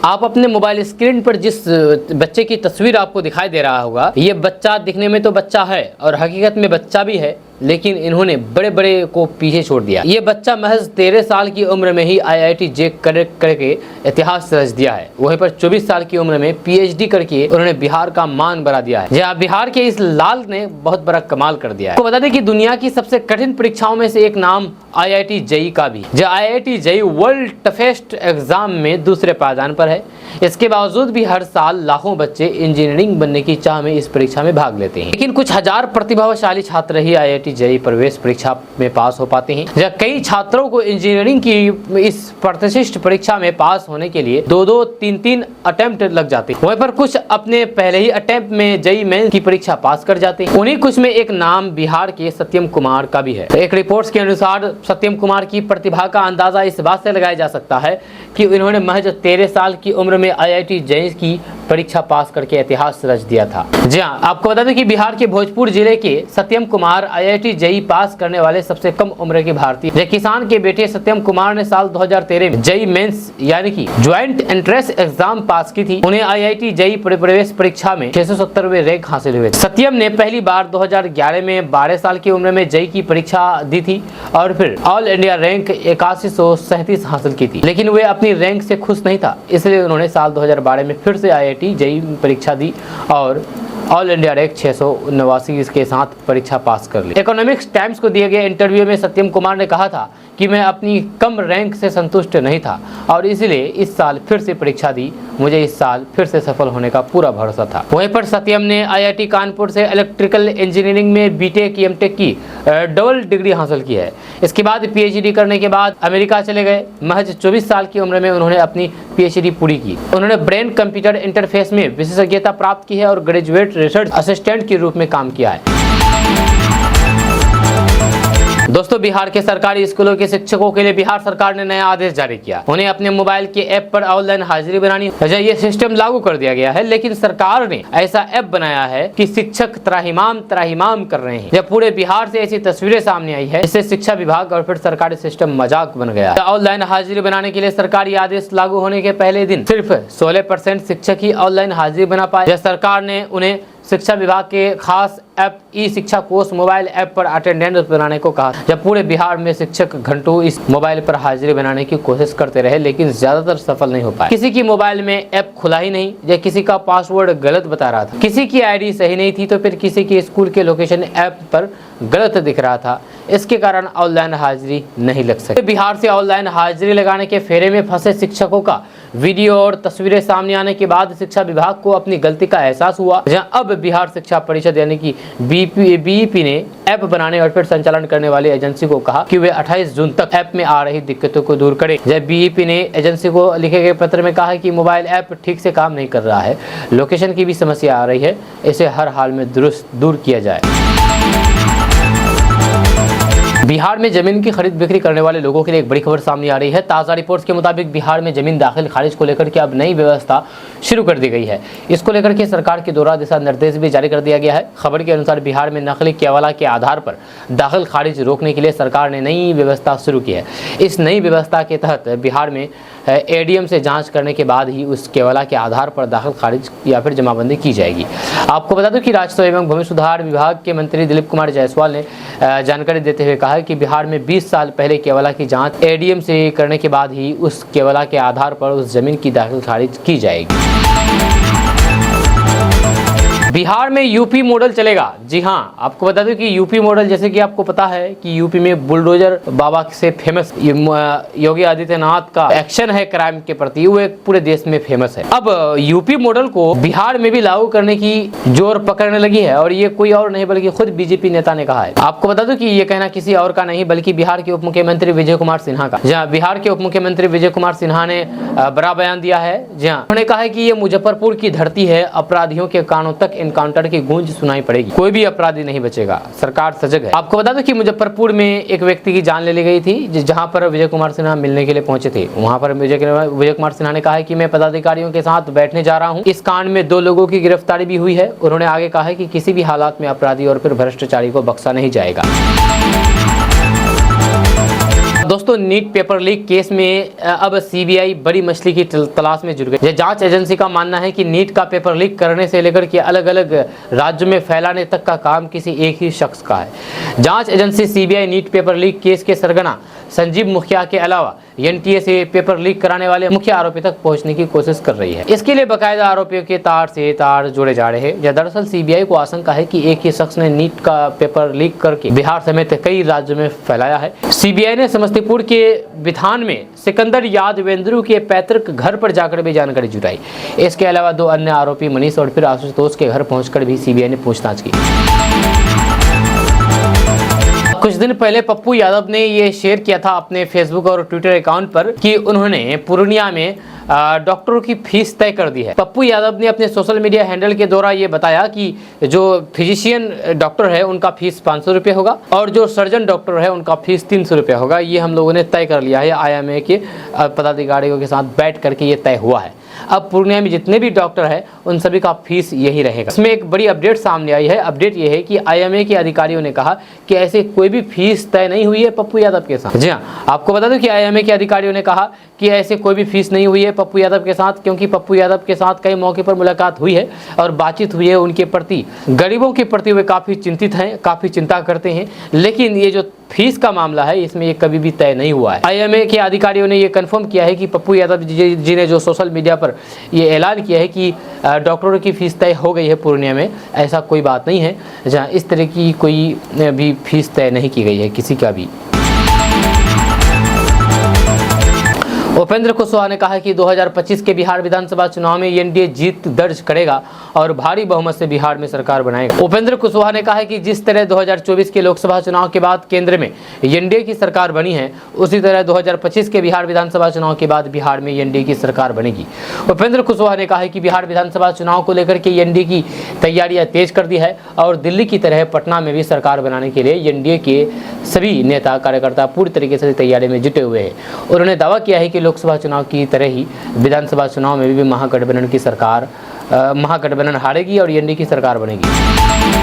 आप अपने मोबाइल स्क्रीन पर जिस बच्चे की तस्वीर आपको दिखाई दे रहा होगा, ये बच्चा दिखने में तो बच्चा है और हकीकत में बच्चा भी है, लेकिन इन्होंने बड़े बड़े को पीछे छोड़ दिया। ये बच्चा महज 13 साल की उम्र में ही IIT JEE करके इतिहास रच दिया है। वहीं पर 24 साल की उम्र में PhD करके उन्होंने बिहार का मान बढ़ा दिया है। जहाँ बिहार के इस लाल ने बहुत बड़ा कमाल कर दिया है। तो बता दें कि दुनिया की सबसे कठिन परीक्षाओं में से एक नाम IIT JEE का भी, जो IIT JEE world toughest exam में दूसरे पायदान पर है। इसके बावजूद भी हर साल लाखों बच्चे इंजीनियरिंग बनने की चाह में इस परीक्षा में भाग लेते हैं, लेकिन कुछ हजार प्रतिभाशाली छात्र ही IIT JEE प्रवेश परीक्षा में पास हो पाते हैं। जब कई छात्रों को इंजीनियरिंग की इस प्रतिष्ठित परीक्षा में पास होने के लिए 2-2, 3-3 अटेम्प्ट लग जाते हैं। वहीं पर कुछ अपने पहले ही अटेम्प्ट में JEE मेंस की परीक्षा पास कर जाते हैं। उन्हीं कुछ में एक नाम बिहार के सत्यम कुमार का भी है। एक रिपोर्ट्स के अनुसार सत्यम कुमार की प्रतिभा का अंदाजा इस बात से लगाया जा सकता है कि इन्होंने महज 13 साल की उम्र में IIT JEE की परीक्षा पास करके इतिहास रच दिया था। जी हाँ, आपको बता दें कि बिहार के भोजपुर जिले के सत्यम कुमार IIT JEE पास करने वाले सबसे कम उम्र के भारतीय। एक किसान के बेटे सत्यम कुमार ने साल 2013 में JEE मेंस यानी कि ज्वाइंट एंट्रेंस एग्जाम पास की थी। उन्हें IIT JEE प्रवेश परीक्षा में 670वें रैंक हासिल हुए। सत्यम ने पहली बार 2011 में 12 साल की उम्र में JEE की परीक्षा दी थी और फिर ऑल इंडिया रैंक 8137 हासिल की थी, लेकिन वे अपनी रैंक से खुश नहीं था। इसलिए उन्होंने साल 2012 में फिर से IIT JEE परीक्षा दी और ऑल इंडिया रैंक 689 के साथ परीक्षा पास कर ली। इकोनॉमिक्स टाइम्स को दिए गए इंटरव्यू में सत्यम कुमार ने कहा था कि मैं अपनी कम रैंक से संतुष्ट नहीं था और इसलिए इस साल फिर से परीक्षा दी। मुझे इस साल फिर से सफल होने का पूरा भरोसा था। वहीं पर सत्यम ने IIT कानपुर से इलेक्ट्रिकल इंजीनियरिंग में BTech MTech की डबल डिग्री हासिल की है। इसके बाद PhD करने के बाद अमेरिका चले गए। महज 24 साल की उम्र में उन्होंने अपनी PhD पूरी की। उन्होंने ब्रेन कंप्यूटर इंटरफेस में विशेषज्ञता प्राप्त की है और ग्रेजुएट रिसर्च असिस्टेंट के रूप में काम किया है। दोस्तों, बिहार के सरकारी स्कूलों के शिक्षकों के लिए बिहार सरकार ने नया आदेश जारी किया। उन्हें अपने मोबाइल के ऐप पर ऑनलाइन हाजिरी बनानी है। ये सिस्टम लागू कर दिया गया है, लेकिन सरकार ने ऐसा ऐप बनाया है कि शिक्षक त्राहिमाम कर रहे हैं। जब पूरे बिहार से ऐसी तस्वीरें सामने आई है, इससे शिक्षा विभाग और फिर सरकारी सिस्टम मजाक बन गया। ऑनलाइन हाजिरी बनाने के लिए सरकारी आदेश लागू होने के पहले दिन सिर्फ 16% शिक्षक ही ऑनलाइन हाजिरी बना पाए। सरकार ने उन्हें शिक्षा विभाग के खास ऐप ई शिक्षा कोष मोबाइल ऐप पर अटेंडेंस बनाने को कहा। जब पूरे बिहार में शिक्षक घंटों इस मोबाइल पर हाजिरी बनाने की कोशिश करते रहे, लेकिन ज्यादातर सफल नहीं हो पाए। किसी की मोबाइल में ऐप खुला ही नहीं, या किसी का पासवर्ड गलत बता रहा था, किसी की ID सही नहीं थी, तो फिर किसी की स्कूल के लोकेशन ऐप पर गलत दिख रहा था। इसके कारण ऑनलाइन हाजिरी नहीं लग सकी। बिहार से ऑनलाइन हाजिरी लगाने के फेरे में फंसे शिक्षकों का वीडियो और तस्वीरें सामने आने के बाद शिक्षा विभाग को अपनी गलती का एहसास हुआ, जहां अब बिहार शिक्षा परिषद यानी कि बीईपी ने ऐप बनाने और फिर संचालन करने वाली एजेंसी को कहा कि वे 28 जून तक ऐप में आ रही दिक्कतों को दूर करें। जब बीईपी ने एजेंसी को लिखे गए पत्र में कहा कि मोबाइल ऐप ठीक से काम नहीं कर रहा है, लोकेशन की भी समस्या आ रही है, इसे हर हाल में दूर किया जाए। बिहार में जमीन की खरीद बिक्री करने वाले लोगों के लिए एक बड़ी खबर सामने आ रही है। ताज़ा रिपोर्ट्स के मुताबिक बिहार में जमीन दाखिल खारिज को लेकर के अब नई व्यवस्था शुरू कर दी गई है। इसको लेकर के सरकार के द्वारा दिशा निर्देश भी जारी कर दिया गया है। खबर के अनुसार बिहार में नकली केवाला के आधार पर दाखिल खारिज रोकने के लिए सरकार ने नई व्यवस्था शुरू की है। इस नई व्यवस्था के तहत बिहार में एडीएम से जांच करने के बाद ही उस केवाला के आधार पर दाखिल खारिज या फिर जमाबंदी की जाएगी। आपको बता दूं कि राजस्व एवं भूमि सुधार विभाग के मंत्री दिलीप कुमार जायसवाल ने जानकारी देते हुए कहा कि बिहार में 20 साल पहले केवाला की जांच एडीएम से करने के बाद ही उस केवाला के आधार पर उस जमीन की दाखिल खारिज की जाएगी। बिहार में यूपी मॉडल चलेगा। जी हाँ, आपको बता दूं कि यूपी मॉडल, जैसे कि आपको पता है कि यूपी में बुलडोजर बाबा से फेमस योगी आदित्यनाथ का एक्शन है क्राइम के प्रति, वो एक पूरे देश में फेमस है। अब यूपी मॉडल को बिहार में भी लागू करने की जोर पकड़ने लगी है और ये कोई और नहीं बल्कि खुद बीजेपी नेता ने कहा है। आपको बता दूं कि ये कहना किसी और का नहीं बल्कि बिहार के उप मुख्यमंत्री विजय कुमार सिन्हा का। जहाँ बिहार के उप मुख्यमंत्री विजय कुमार सिन्हा ने बड़ा बयान दिया है। जहाँ उन्होंने कहा है कि ये मुजफ्फरपुर की धरती है, अपराधियों के कानों तक एनकाउंटर की गूंज सुनाई पड़ेगी, कोई भी अपराधी नहीं बचेगा, सरकार सजग है। आपको बता दो कि मुजफ्फरपुर में एक व्यक्ति की जान ले ली गई थी, जहां पर विजय कुमार सिन्हा मिलने के लिए पहुंचे थे। वहां पर विजय कुमार सिन्हा ने कहा है कि मैं पदाधिकारियों के साथ बैठने जा रहा हूं। इस कांड में 2 लोगों की गिरफ्तारी भी हुई है। उन्होंने आगे कहा है कि किसी भी हालात में अपराधी और फिर भ्रष्टाचारी को बख्शा नहीं जाएगा। दोस्तों, नीट पेपर लीक केस में अब सीबीआई बड़ी मछली की तलाश में जुट गई। जांच एजेंसी का मानना है कि नीट का पेपर लीक करने से लेकर के अलग अलग राज्यों में फैलाने तक का काम किसी एक ही शख्स का है। जांच agency CBI NEET paper leak case के सरगना संजीव मुखिया के अलावा एनटीए से पेपर लीक कराने वाले मुख्य आरोपी तक पहुंचने की कोशिश कर रही है। इसके लिए बाकायदा आरोपियों के तार से तार जोड़े जा रहे हैं। दरअसल सीबीआई को आशंका है कि एक ही शख्स ने नीट का पेपर लीक करके बिहार समेत कई राज्यों में फैलाया है। सीबीआई ने समस्तीपुर के बिथान में सिकंदर यादवेंद्रू के पैतृक घर पर जाकर भी जानकारी जुटाई। इसके अलावा 2 अन्य आरोपी मनीष और फिर आशुतोष के घर पहुंचकर भी सीबीआई ने पूछताछ की। कुछ दिन पहले पप्पू यादव ने ये शेयर किया था अपने फेसबुक और ट्विटर अकाउंट पर कि उन्होंने पूर्णिया में डॉक्टरों की फीस तय कर दी है। पप्पू यादव ने अपने सोशल मीडिया हैंडल के द्वारा ये बताया कि जो फिजिशियन डॉक्टर है उनका फीस 500 रुपये होगा और जो सर्जन डॉक्टर है उनका फीस 300 रुपये होगा। ये हम लोगों ने तय कर लिया है, आईएमए के पदाधिकारियों के साथ बैठ करके ये तय हुआ है। अब पूर्णिया में जितने भी डॉक्टर हैं उन सभी का फीस यही रहेगा। इसमें एक बड़ी अपडेट सामने आई है। अपडेट ये है कि आईएमए के अधिकारियों ने कहा कि ऐसे कोई भी फीस तय नहीं हुई है पप्पू यादव के साथ। जी हाँ, आपको बता दूं कि आईएमए के अधिकारियों ने कहा कि ऐसे कोई भी फीस नहीं हुई है पप्पू यादव के साथ, क्योंकि पप्पू यादव के साथ कई मौके पर मुलाकात हुई है और बातचीत हुई है। उनके प्रति, गरीबों के प्रति वे काफ़ी चिंतित हैं, काफ़ी चिंता करते हैं। लेकिन ये जो फीस का मामला है इसमें ये कभी भी तय नहीं हुआ है। आईएमए के अधिकारियों ने ये कंफर्म किया है कि पप्पू यादव जी ने जो सोशल मीडिया पर ये ऐलान किया है कि डॉक्टरों की फीस तय हो गई है पूर्णिया में, ऐसा कोई बात नहीं है। जहाँ इस तरह की कोई भी फीस तय नहीं की गई है किसी का भी। उपेंद्र कुशवाहा ने कहा कि 2025 के बिहार विधानसभा चुनाव में एनडीए जीत दर्ज करेगा और भारी बहुमत से बिहार में सरकार बनाएगा। उपेंद्र कुशवाहा ने कहा कि जिस तरह 2024 के लोकसभा चुनाव के बाद केंद्र में एनडीए की सरकार बनी है, उसी तरह 2025 के बिहार विधानसभा चुनाव के बाद बिहार में एनडीए की सरकार बनेगी। उपेंद्र कुशवाहा ने कहा कि बिहार विधानसभा चुनाव को लेकर के एनडीए की तैयारियां तेज कर दी है और दिल्ली की तरह पटना में भी सरकार बनाने के लिए एनडीए के सभी नेता कार्यकर्ता पूरी तरीके से तैयारी में जुटे हुए हैं। उन्होंने दावा किया है कि लोकसभा चुनाव की तरह ही विधानसभा चुनाव में भी महागठबंधन की सरकार महागठबंधन हारेगी और एनडीए की सरकार बनेगी।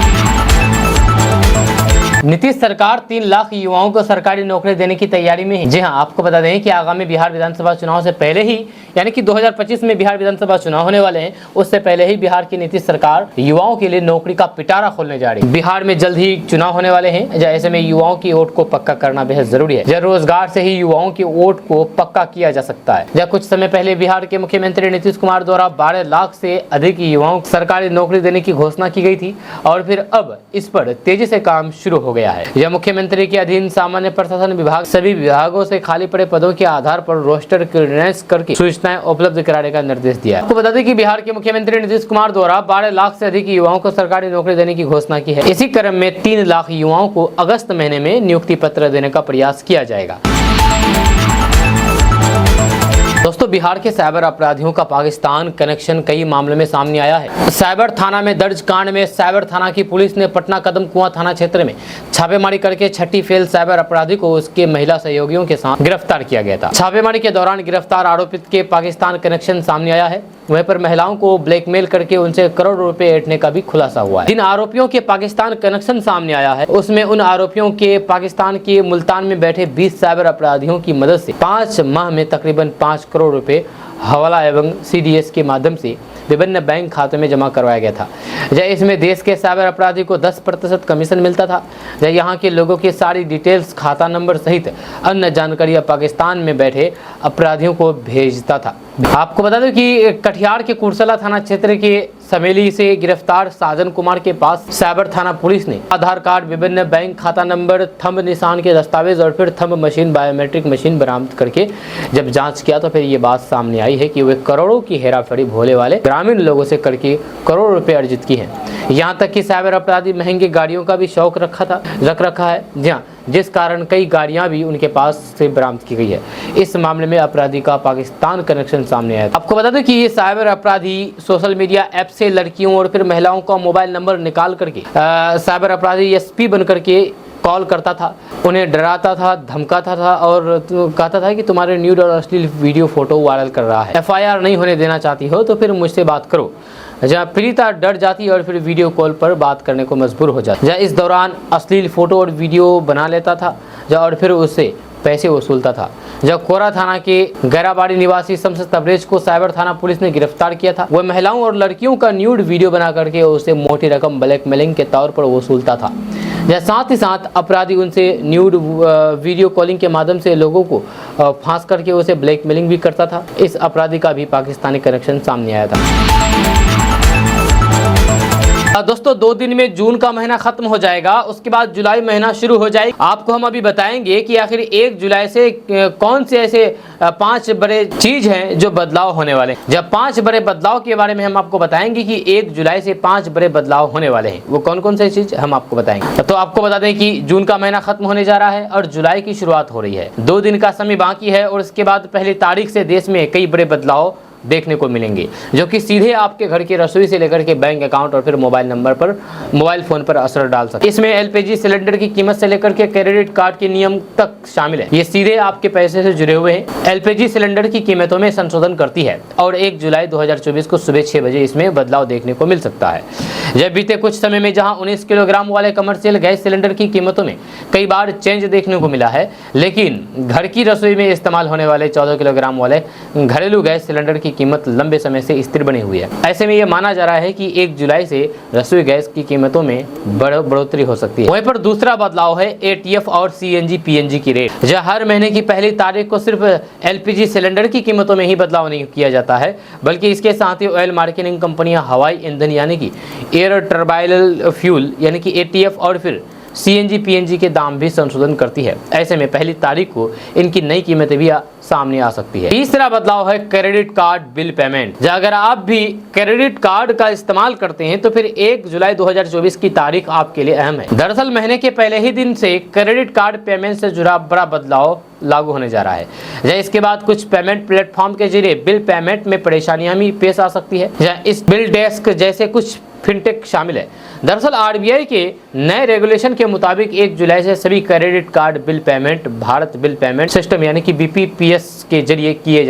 नीतीश सरकार 3 लाख युवाओं को सरकारी नौकरी देने की तैयारी में है। जी हां, आपको बता दें कि आगामी बिहार विधानसभा चुनाव से पहले ही, यानी कि 2025 में बिहार विधानसभा चुनाव होने वाले हैं, उससे पहले ही बिहार की नीतीश सरकार युवाओं के लिए नौकरी का पिटारा खोलने जा रही है। बिहार में जल्द ही चुनाव होने वाले हैं, ऐसे में युवाओं की वोट को पक्का करना बेहद जरूरी है। रोजगार से ही युवाओं की वोट को पक्का किया जा सकता है। कुछ समय पहले बिहार के मुख्यमंत्री नीतीश कुमार द्वारा 12 लाख से अधिक युवाओं को सरकारी नौकरी देने की घोषणा की गई थी और फिर अब इस पर तेजी से काम शुरू हो गया है। यह मुख्यमंत्री के अधीन सामान्य प्रशासन विभाग सभी विभागों से खाली पड़े पदों के आधार पर रोस्टर क्लियरेंस करके सूचनाएं उपलब्ध कराने का निर्देश दिया है। आपको बता दें कि बिहार के मुख्यमंत्री नीतीश कुमार द्वारा 12 लाख से अधिक युवाओं को सरकारी नौकरी देने की घोषणा की है। इसी क्रम में 3 लाख युवाओं को अगस्त महीने में नियुक्ति पत्र देने का प्रयास किया जाएगा। दोस्तों, बिहार के साइबर अपराधियों का पाकिस्तान कनेक्शन कई मामलों में सामने आया है। साइबर थाना में दर्ज कांड में साइबर थाना की पुलिस ने पटना कदम कुआं थाना क्षेत्र में छापेमारी करके छठी फेल साइबर अपराधी को उसके महिला सहयोगियों के साथ गिरफ्तार किया गया था। छापेमारी के दौरान गिरफ्तार आरोपित के पाकिस्तान कनेक्शन सामने आया है। वहीं पर महिलाओं को ब्लैकमेल करके उनसे करोड़ों रुपए ऐंठने का भी खुलासा हुआ है। जिन आरोपियों के पाकिस्तान कनेक्शन सामने आया है उसमें उन आरोपियों के पाकिस्तान के मुल्तान में बैठे 20 साइबर अपराधियों की मदद से 5 माह में तकरीबन 5 करोड़ रुपए हवाला एवं CDS के माध्यम से विभिन्न बैंक खातों में जमा करवाया गया था। इसमें देश के साइबर अपराधी को 10% कमीशन मिलता था। यहाँ के लोगों की सारी डिटेल्स, खाता नंबर सहित अन्य जानकारियाँ पाकिस्तान में बैठे अपराधियों को भेजता था। आपको बता दें कि कटिहार के कुर्सला थाना क्षेत्र के समेली से गिरफ्तार साजन कुमार के पास साइबर थाना पुलिस ने आधार कार्ड, विभिन्न बैंक खाता नंबर, थंब निशान के दस्तावेज और फिर थंब मशीन, बायोमेट्रिक मशीन बरामद करके जब जांच किया तो फिर ये बात सामने आई है कि वे करोड़ों की हेराफेरी भोले वाले ग्रामीण लोगों से करके करोड़ों रुपए अर्जित की है। यहाँ तक कि साइबर अपराधी महंगी गाड़ियों का भी शौक रख रखा है, जी हाँ, जिस कारण कई गाड़ियां भी उनके पास से बरामद की गई है। इस मामले में अपराधी का पाकिस्तान कनेक्शन सामने आया। आपको बता दें कि ये साइबर अपराधी सोशल मीडिया ऐप से लड़कियों और फिर महिलाओं का मोबाइल नंबर निकाल करके साइबर अपराधी SP बन करके कॉल करता था, उन्हें डराता था, धमकाता था और कहता था कि तुम्हारे न्यूड और अश्लील वीडियो फोटो वायरल कर रहा है, FIR नहीं होने देना चाहती हो तो फिर मुझसे बात करो। जहाँ पीड़िता डर जाती और फिर वीडियो कॉल पर बात करने को मजबूर हो जाती। इस दौरान अश्लील फोटो और वीडियो बना लेता था और फिर उससे पैसे वसूलता था। जब कोरा थाना के गैराबाड़ी निवासी शमस तबरेज को साइबर थाना पुलिस ने गिरफ्तार किया था। वह महिलाओं और लड़कियों का न्यूड वीडियो बना करके उसे मोटी रकम ब्लैकमेलिंग के तौर पर वसूलता था। साथ ही साथ अपराधी उनसे न्यूड वीडियो कॉलिंग के माध्यम से लोगों को फांस करके उसे ब्लैकमेलिंग भी करता था। इस अपराधी का भी पाकिस्तानी कनेक्शन सामने आया था। दोस्तों, 2 दिन में जून का महीना खत्म हो जाएगा, उसके बाद जुलाई महीना शुरू हो जाएगा। आपको हम अभी बताएंगे कि आखिर 1 जुलाई से कौन से ऐसे 5 बड़े चीज हैं जो बदलाव होने वाले हैं। जब 5 बड़े बदलाव के बारे में हम आपको बताएंगे कि 1 जुलाई से 5 बड़े बदलाव होने वाले हैं, वो कौन कौन से चीज हम आपको बताएंगे। तो आपको बता दें कि जून का महीना खत्म होने जा रहा है और जुलाई की शुरुआत हो रही है। 2 दिन का समय बाकी है और उसके बाद पहली तारीख से देश में कई बड़े बदलाव देखने को मिलेंगे जो कि सीधे आपके घर की रसोई से लेकर के बैंक अकाउंट और फिर मोबाइल फोन पर असर डाल सकते हैं। इसमें LPG सिलेंडर की कीमत से लेकर के क्रेडिट कार्ड के नियम तक शामिल है। ये सीधे आपके पैसे से जुड़े हुए हैं। LPG सिलेंडर की कीमतों में संशोधन करती है और 1 जुलाई 2024 को सुबह 6 बजे इसमें बदलाव देखने को मिल सकता है। जब बीते कुछ समय में जहां 19 किलोग्राम वाले कमर्शियल गैस सिलेंडर की कीमतों में कई बार चेंज देखने को मिला है, लेकिन घर की रसोई में इस्तेमाल होने वाले 14 किलोग्राम वाले घरेलू गैस सिलेंडर की कीमत लंबे समय से स्थिर बनी हुई है। ऐसे में यह माना जा रहा है कि 1 जुलाई से रसोई गैस की कीमतों में बढ़ोतरी हो सकती है। वहीं पर दूसरा बदलाव है ATF और CNG PNG की रेट। जहां हर महीने की पहली तारीख को सिर्फ LPG सिलेंडर की कीमतों में ही बदलाव नहीं किया जाता है, बल्कि इसके साथ ही ऑयल मार्केटिंग कंपनियां हवाई ईंधन यानी कि एयर टर्बाइनल फ्यूल यानी कि ATF और फिर CNG PNG के दाम भी संशोधन करती है। ऐसे में पहली तारीख को इनकी नई कीमतें भी सामने आ सकती है। तीसरा बदलाव है क्रेडिट कार्ड बिल पेमेंट। अगर आप भी क्रेडिट कार्ड का इस्तेमाल करते हैं तो फिर 1 जुलाई 2024 की तारीख आपके लिए अहम है। दरअसल महीने के पहले ही दिन से क्रेडिट कार्ड पेमेंट से जुड़ा बड़ा बदलाव लागू होने जा रहा है। इसके बाद कुछ पेमेंट प्लेटफॉर्म के जरिए बिल पेमेंट में परेशानियां भी पेश आ सकती है। इस बिल डेस्क जैसे कुछ फिनटेक शामिल है। दरअसल RBI के नए रेगुलेशन के मुताबिक 1 जुलाई से सभी credit card bill payment Bharat bill payment system यानी कि BPPS के जरिए किए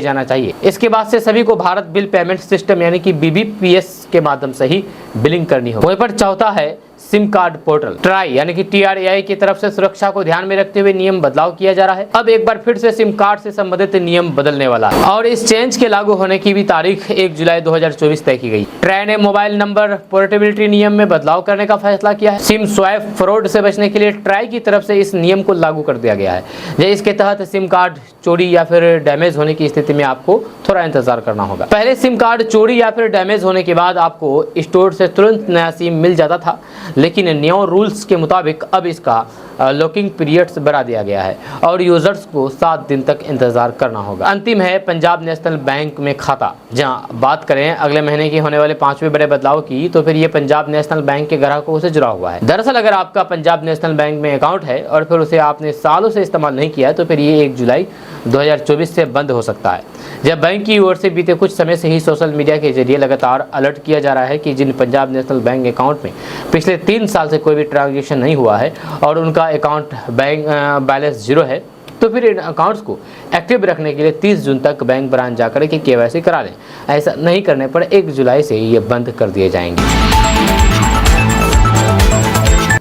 जाना चाहिए। इसके बाद से सभी को भारत बिल पेमेंट सिस्टम यानी कि BBPS के माध्यम से ही बिलिंग करनी होगी। वहीं पर चौथा है सिम कार्ड पोर्टल। ट्राई यानी कि TRAI की तरफ से सुरक्षा को ध्यान में रखते हुए नियम बदलाव किया जा रहा है। अब एक बार फिर से सिम कार्ड से संबंधित नियम बदलने वाला है और इस चेंज के लागू होने की भी तारीख 1 जुलाई 2024 तय की गई। ट्राई ने मोबाइल नंबर पोर्टेबिलिटी नियम में बदलाव करने का फैसला किया है। सिम स्वैप फ्रॉड से बचने के लिए ट्राई की तरफ से इस नियम को लागू कर दिया गया है। इसके तहत सिम कार्ड चोरी या फिर डैमेज होने की स्थिति में आपको थोड़ा इंतजार करना होगा। पहले सिम कार्ड चोरी या फिर डैमेज होने के बाद आपको स्टोर से तुरंत नया सिम मिल जाता था, लेकिन न्यू रूल्स के मुताबिक अब इसका लॉकिंग पीरियड्स बढ़ा दिया गया है और यूजर्स को 7 दिन तक इंतजार करना होगा। अंतिम है पंजाब नेशनल बैंक में खाता। जहां बात करें अगले महीने की होने वाले 5वें बड़े बदलाव की, तो फिर ये पंजाब नेशनल बैंक के ग्राहकों से जुड़ा हुआ है। दरअसल अगर आपका पंजाब नेशनल बैंक में अकाउंट है और फिर उसे आपने सालों से इस्तेमाल नहीं किया, तो फिर ये 1 जुलाई 2024 से बंद हो सकता है। जब बैंक की ओर से बीते कुछ समय से ही सोशल मीडिया के जरिए लगातार अलर्ट किया जा रहा है कि जिन पंजाब नेशनल बैंक अकाउंट में पिछले 3 साल से कोई भी ट्रांजेक्शन नहीं हुआ है और उनका अकाउंट बैंक बैलेंस 0 है, तो फिर इन अकाउंट्स को एक्टिव रखने के लिए 30 जून तक बैंक ब्रांच जाकर के KYC करा लें। ऐसा नहीं करने पर 1 जुलाई से ये बंद कर दिए जाएंगे।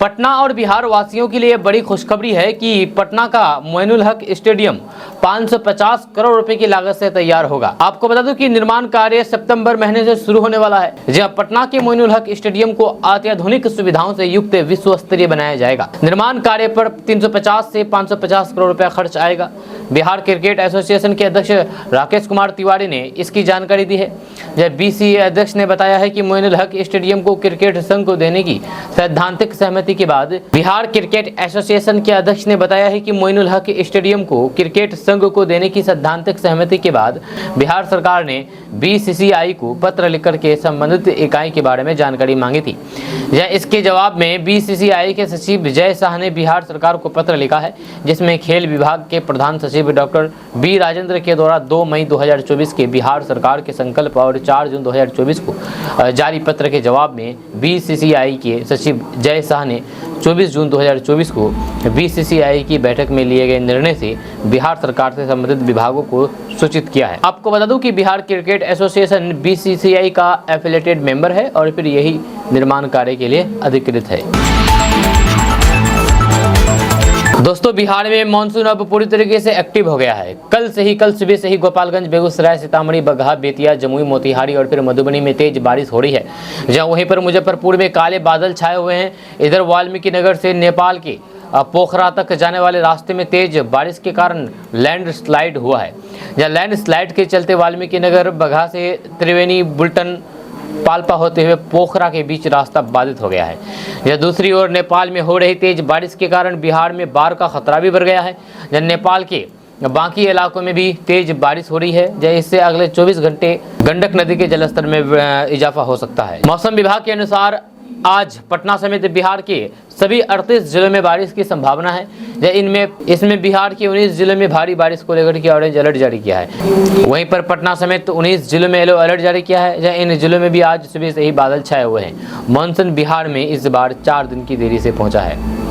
पटना और बिहार वासियों के लिए बड़ी खुशखबरी है कि पटना का मोइनुल हक स्टेडियम 550 करोड़ रुपए की लागत से तैयार होगा। आपको बता दूं कि निर्माण कार्य सितंबर महीने से शुरू होने वाला है, जहां पटना के मोइनुल हक स्टेडियम को अत्याधुनिक सुविधाओं से युक्त विश्व स्तरीय बनाया जाएगा। निर्माण कार्य पर 350 से 550 करोड़ रुपया खर्च आएगा। बिहार क्रिकेट एसोसिएशन के अध्यक्ष राकेश कुमार तिवारी ने इसकी जानकारी दी है। जब BCA अध्यक्ष ने बताया है कि मोइनुल हक स्टेडियम को क्रिकेट संघ को देने की सैद्धांतिक सहमति के बाद बिहार क्रिकेट एसोसिएशन के अध्यक्ष ने बताया है कि मोइनुल हक स्टेडियम को क्रिकेट संघ को देने की सैद्धांतिक सहमति के बाद बिहार सरकार ने BCCI को पत्र लिखकर के संबंधित इकाई के बारे में जानकारी मांगी थी। इसके जवाब में BCCI के सचिव जय शाह ने बिहार सरकार को पत्र लिखा है, जिसमें खेल विभाग के प्रधान सचिव डॉक्टर B राजेंद्र के द्वारा 2 मई 2024 के बिहार सरकार के संकल्प और 4 जून 2024 को जारी पत्र के जवाब में BCCI के सचिव जय शाह ने 24 जून 2024 को BCCI की बैठक में लिए गए निर्णय से बिहार सरकार से संबंधित विभागों को सूचित किया है। आपको बता दूं कि बिहार क्रिकेट एसोसिएशन BCCI का एफिलिएटेड मेंबर है और फिर यही निर्माण कार्य के लिए अधिकृत है। दोस्तों, बिहार में मानसून अब पूरी तरीके से एक्टिव हो गया है। कल सुबह से ही गोपालगंज, बेगूसराय, सीतामढ़ी, बगहा, बेतिया, जमुई, मोतिहारी और फिर मधुबनी में तेज बारिश हो रही है। जहां वहीं पर मुजफ्फरपुर में काले बादल छाए हुए हैं। इधर वाल्मीकि नगर से नेपाल के पोखरा तक जाने वाले रास्ते में तेज बारिश के कारण लैंडस्लाइड हुआ है। जहाँ लैंडस्लाइड के चलते वाल्मीकि नगर, बगहा से त्रिवेणी, बुल्टन, पाल्पा होते हुए पोखरा के बीच रास्ता बाधित हो गया है। यह दूसरी ओर नेपाल में हो रही तेज बारिश के कारण बिहार में बाढ़ का खतरा भी बढ़ गया है। जब नेपाल के बाकी इलाकों में भी तेज बारिश हो रही है, जब इससे अगले 24 घंटे गंडक नदी के जलस्तर में इजाफा हो सकता है। मौसम विभाग के अनुसार आज पटना समेत बिहार के सभी 38 जिलों में बारिश की संभावना है। इसमें बिहार के 19 जिलों में भारी बारिश को लेकर के ऑरेंज अलर्ट जारी किया है। वहीं पर पटना समेत 19 जिलों में येलो अलर्ट जारी किया है। जहां इन जिलों में भी आज सुबह से ही बादल छाए हुए हैं। मानसून बिहार में इस बार 4 दिन की देरी से पहुंचा है।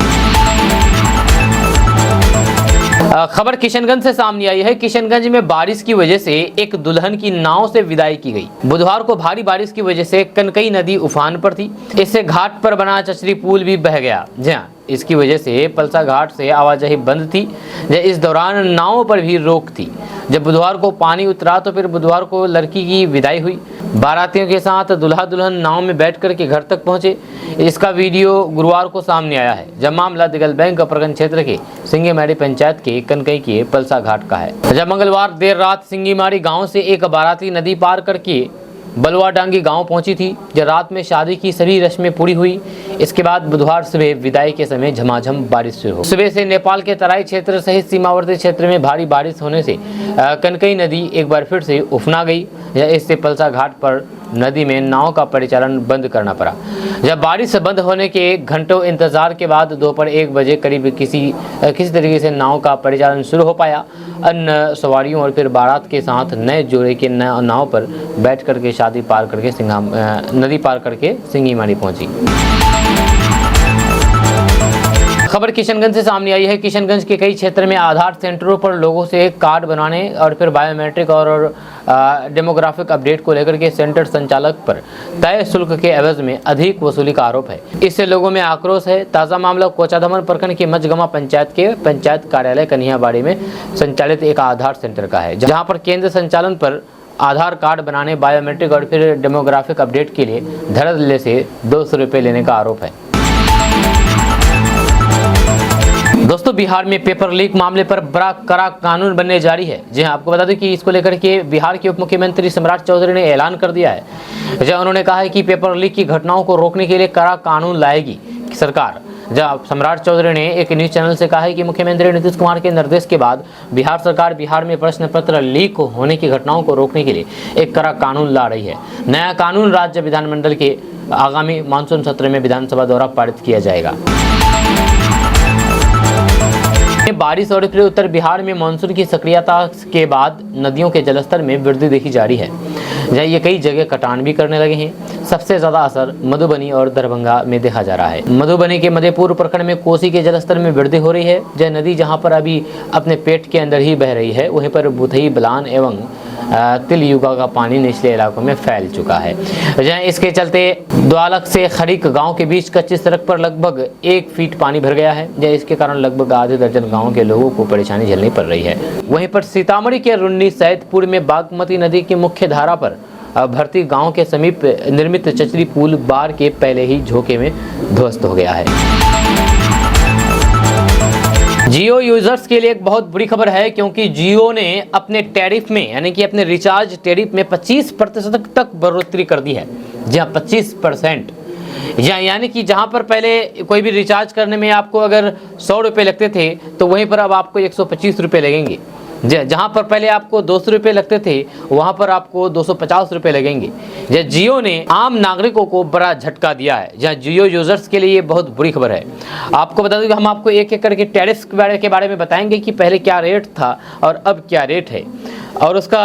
खबर किशनगंज से सामने आई है। किशनगंज में बारिश की वजह से एक दुल्हन की नाव से विदाई की गई। बुधवार को भारी बारिश की वजह से कनकई नदी उफान पर थी। इससे घाट पर बना चचरी पुल भी बह गया। जहाँ इसकी वजह से पलसा घाट से आवाजाही बंद थी। इस दौरान नाव पर भी रोक थी। जब बुधवार को पानी उतरा तो फिर बुधवार को लड़की की विदाई हुई। बारातियों के साथ दूल्हा दुल्हन नाव में बैठ कर के घर तक पहुंचे। इसका वीडियो गुरुवार को सामने आया है। जब मामला दिगल बैंक प्रखंड क्षेत्र के सिंगीमारी पंचायत के कनकई के पलसा घाट का है। जब मंगलवार देर रात सिंगीमारी गांव से एक बाराती नदी पार करके बलुआ डांगी गांव पहुंची थी। जब रात में शादी की सभी रस्में पूरी हुई। इसके बाद बुधवार सुबह विदाई के समय झमाझम बारिश शुरू हुई। सुबह से नेपाल के तराई क्षेत्र सहित सीमावर्ती क्षेत्र में भारी बारिश होने से कनकई नदी एक बार फिर से उफना गई। इससे पलसा घाट पर नदी में नाव का परिचालन बंद करना पड़ा। जब बारिश बंद होने के घंटों इंतजार के बाद दोपहर 1 बजे करीब किसी तरीके से नाव का परिचालन शुरू हो पाया। अन्य सवारियों और फिर बारात के साथ नए जोड़े के नाव पर बैठ करके शादी पार करके नदी पार करके सिंगीमारी पहुंची। खबर किशनगंज से सामने आई है। किशनगंज के कई क्षेत्र में आधार सेंटरों पर लोगों से कार्ड बनाने और फिर बायोमेट्रिक और डेमोग्राफिक अपडेट को लेकर के सेंटर संचालक पर तय शुल्क के एवज में अधिक वसूली का आरोप है। इससे लोगों में आक्रोश है। ताज़ा मामला कोचाधमन प्रखंड के मझगमा पंचायत के पंचायत कार्यालय कन्हियाबाड़ी में संचालित एक आधार सेंटर का है, जहाँ पर केंद्र संचालन पर आधार कार्ड बनाने, बायोमेट्रिक और फिर डेमोग्राफिक अपडेट के लिए धड़ल्ले से 200 रुपये लेने का आरोप है। दोस्तों, बिहार में पेपर लीक मामले पर बड़ा कड़ा कानून बनने जारी है। जी हाँ, आपको बता दें कि इसको लेकर के बिहार के उप मुख्यमंत्री सम्राट चौधरी ने ऐलान कर दिया है। जहाँ उन्होंने कहा है कि पेपर लीक की घटनाओं को रोकने के लिए कड़ा कानून लाएगी। सरकार। जब सम्राट चौधरी ने एक न्यूज चैनल से कहा है कि मुख्यमंत्री नीतीश कुमार के निर्देश के बाद बिहार सरकार बिहार में प्रश्न पत्र लीक होने की घटनाओं को रोकने के लिए एक कड़ा कानून ला रही है। नया कानून राज्य विधानमंडल के आगामी मानसून सत्र में विधानसभा द्वारा पारित किया जाएगा। बारिश और फिर उत्तर बिहार में मानसून की सक्रियता के बाद नदियों के जलस्तर में वृद्धि देखी जा रही है, जहाँ ये कई जगह कटान भी करने लगे हैं। सबसे ज्यादा असर मधुबनी और दरभंगा में देखा जा रहा है। मधुबनी के मधेपुर प्रखंड में कोसी के जलस्तर में वृद्धि हो रही है। यह नदी जहां पर अभी अपने पेट के अंदर ही बह रही है, वहीं पर बुधई, बलान एवं तिलयुगा का पानी निचले इलाकों में फैल चुका है। जहाँ इसके चलते द्वालक से खरीक गांव के बीच कच्ची सड़क पर लगभग 1 फीट पानी भर गया है। जहाँ इसके कारण लगभग आधे दर्जन गाँव के लोगों को परेशानी झेलनी पड़ रही है। वहीं पर सीतामढ़ी के रुन्नी सैदपुर में बागमती नदी की मुख्य धारा पर भर्ती गांव के समीप निर्मित चचरी पुल बाढ़ के पहले ही झोंके में ध्वस्त हो गया है। जियो यूजर्स के लिए एक बहुत बुरी खबर है, क्योंकि जियो ने अपने टैरिफ में यानी कि अपने रिचार्ज टैरिफ में 25% तक बढ़ोतरी कर दी है। जी हाँ, 25%। यानी कि जहां पर पहले कोई भी रिचार्ज करने में आपको अगर 100 रुपये लगते थे, तो वहीं पर अब आपको 125 रुपये लगेंगे। जहां पर पहले आपको 200 रुपये लगते थे, वहां पर आपको 250 रुपये लगेंगे। जियो ने आम नागरिकों को बड़ा झटका दिया है। जहां जियो यूजर्स के लिए ये बहुत बुरी खबर है। आपको बता दूं कि हम आपको एक एक करके टैरिफ के बारे में बताएंगे कि पहले क्या रेट था और अब क्या रेट है, और उसका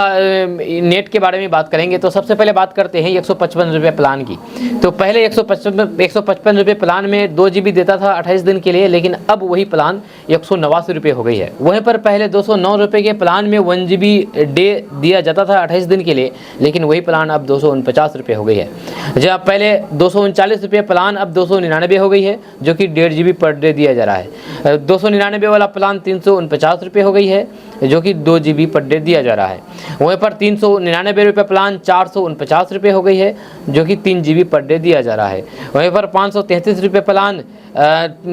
नेट के बारे में बात करेंगे। तो सबसे पहले बात करते हैं 155 रुपये प्लान की। तो पहले 155 रुपये प्लान में 2 GB देता था 28 दिन के लिए, लेकिन अब वही प्लान 189 रुपये हो गई है। वहीं पर पहले 209 रुपये के प्लान में 1 GB डे दिया जाता था 28 दिन के लिए, लेकिन वही प्लान अब 249 रुपये हो गई है। जब पहले 239 रुपये प्लान अब 299 हो गई है, जो कि 1.5 GB पर डे दिया जा रहा है। 299 वाला प्लान 349 रुपये हो गई है, जो कि 2 GB पर डे दिया जा रहा है। वहीं पर 399 रुपये प्लान 449 रुपये हो गई है, जो कि 3 GB पर डे दिया जा रहा है। वहीं पर 533 रुपये प्लान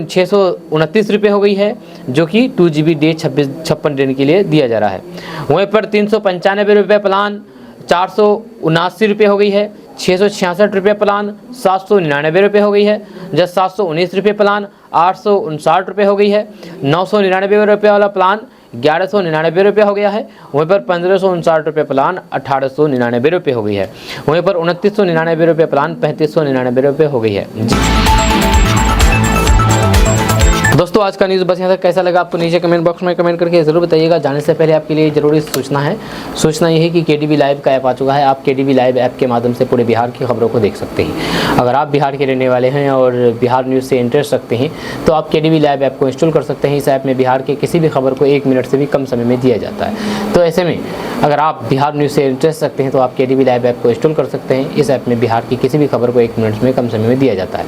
629 रुपये हो गई है, जो कि 2 GB डे 56 दिन के लिए दिया जा रहा है। वहीं पर 395 रुपये प्लान 479 रुपये हो गई है। 666 रुपये प्लान 799 रुपये हो गई है। जब 719 रुपये प्लान 859 रुपये हो गई है। 999 रुपये वाला प्लान 1199 रुपये हो गया है। वहीं पर 1559 रुपये प्लान 1899 रुपये हो गई है। वहीं पर 2999 रुपये प्लान 3599 रुपये हो गई है। दोस्तों, आज का न्यूज़ बस यहाँ तक। कैसा लगा आपको नीचे कमेंट बॉक्स में कमेंट करके ज़रूर बताइएगा। जाने से पहले आपके लिए ज़रूरी सूचना ये है कि KDV लाइव का ऐप आ चुका है। आप KDV लाइव ऐप के माध्यम से पूरे बिहार की खबरों को देख सकते हैं। अगर आप बिहार के रहने वाले हैं और बिहार न्यूज़ से इंटरेस्ट रखते हैं, तो आप KDV लाइव ऐप को इंस्टॉल कर सकते हैं। इस ऐप में बिहार के किसी भी खबर को 1 मिनट से भी कम समय में दिया जाता है। तो ऐसे में अगर आप बिहार न्यूज़ से इंटरेस्ट रखते हैं, तो आप KDV लाइव ऐप को इंस्टॉल कर सकते हैं। इस ऐप में बिहार की किसी भी खबर को 1 मिनट में कम समय में दिया जाता है।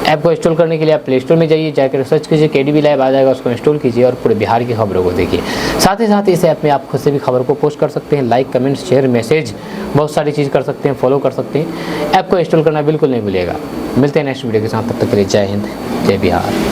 ऐप को इंस्टॉल करने के लिए आप प्ले स्टोर में जाइए, जाकर सर्च कीजिए KDV लाइव आ जाएगा, उसको इंस्टॉल कीजिए और पूरे बिहार की खबरों को देखिए। साथ ही साथ इस ऐप में आप खुद से भी खबर को पोस्ट कर सकते हैं। लाइक, कमेंट, शेयर, मैसेज, बहुत सारी चीज़ कर सकते हैं, फॉलो कर सकते हैं। ऐप को इंस्टॉल करना बिल्कुल नहीं भूलिएगा। मिलते हैं नेक्स्ट वीडियो के साथ, तब तक के लिए जय हिंद, जय बिहार।